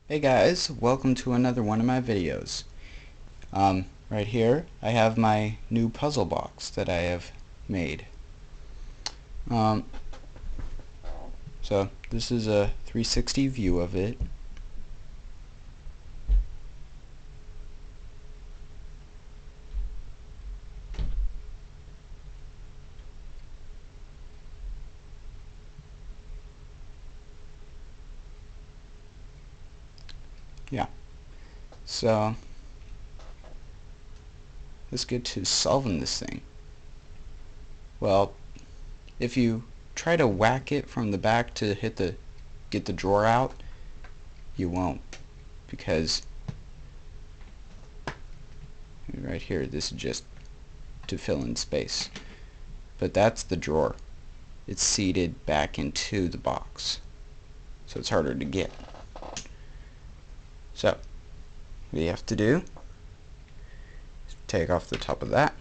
Hey guys, welcome to another one of my videos. Right here I have my new puzzle box that I have made. Um, so this is a 360 view of it. Yeah, so let's get to solving this thing. Well, if you try to whack it from the back to get the drawer out, you won't, because right here this is just to fill in space. But that's the drawer. It's seated back into the box, so it's harder to get. So what you have to do is take off the top of that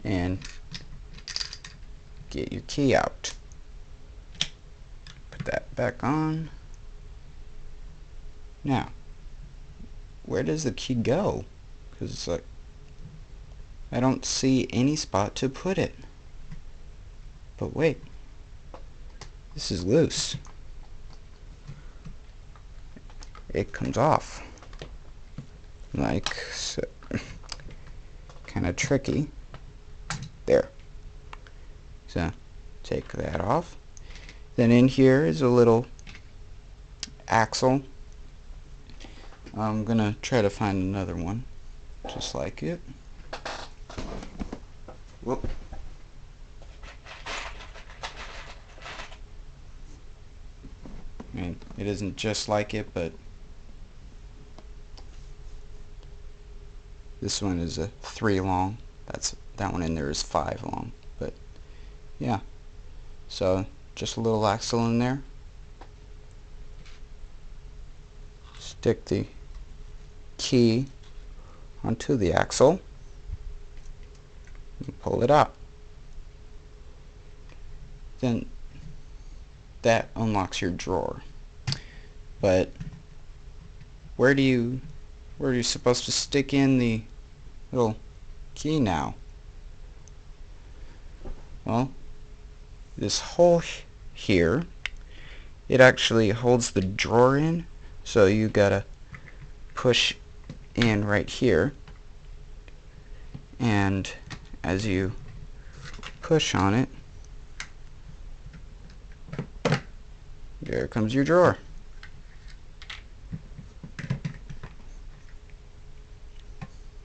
and get your key out. Put that back on. Now, where does the key go? Because it's like I don't see any spot to put it. But wait, this is loose. It comes off like so. Kind of tricky. There. So take that off. Then in here is a little axle. I'm gonna try to find another one just like it. Whoop. I mean, it isn't just like it, but this one is a 3 long. That one in there is 5 long. But yeah, so just a little axle in there. Stick the key onto the axle and pull it out. Then that unlocks your drawer. But where are you supposed to stick in the little key now? Well, this hole here, it actually holds the drawer in, so you gotta push in right here, and as you push on it, there comes your drawer.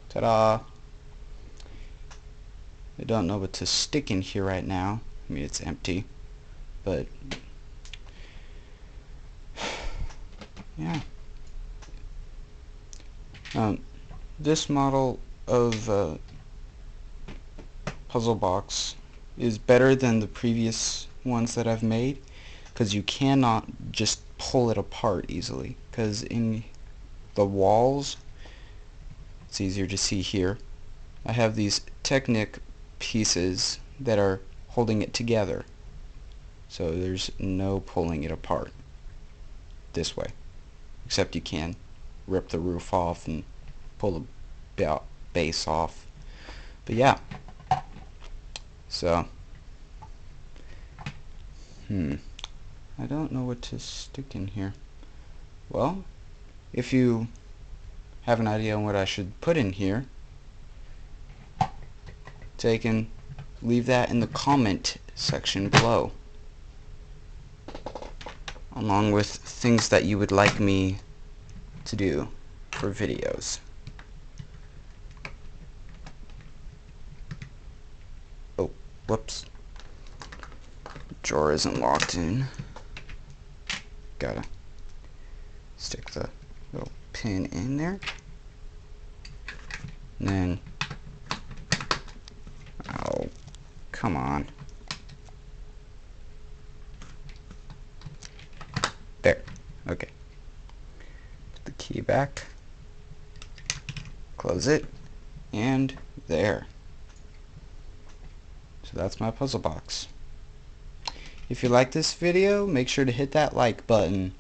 Ta-da! I don't know what to stick in here right now. I mean, it's empty, but yeah. This model of puzzle box is better than the previous ones that I've made, because you cannot just pull it apart easily, because in the walls, it's easier to see here, I have these Technic pieces that are holding it together, so there's no pulling it apart this way, except you can rip the roof off and pull the base off. But yeah, so I don't know what to stick in here. Well, if you have an idea on what I should put in here, take and leave that in the comment section below, along with things that you would like me to do for videos. Oh, whoops. Drawer isn't locked in. Gotta stick the little pin in there. And then, oh, come on. There. Okay. Put the key back. Close it. And there. So that's my puzzle box. If you like this video, make sure to hit that like button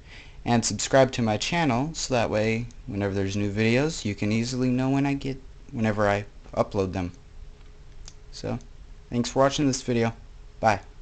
and subscribe to my channel so that way whenever there's new videos you can easily know whenever I upload them. So thanks for watching this video. Bye.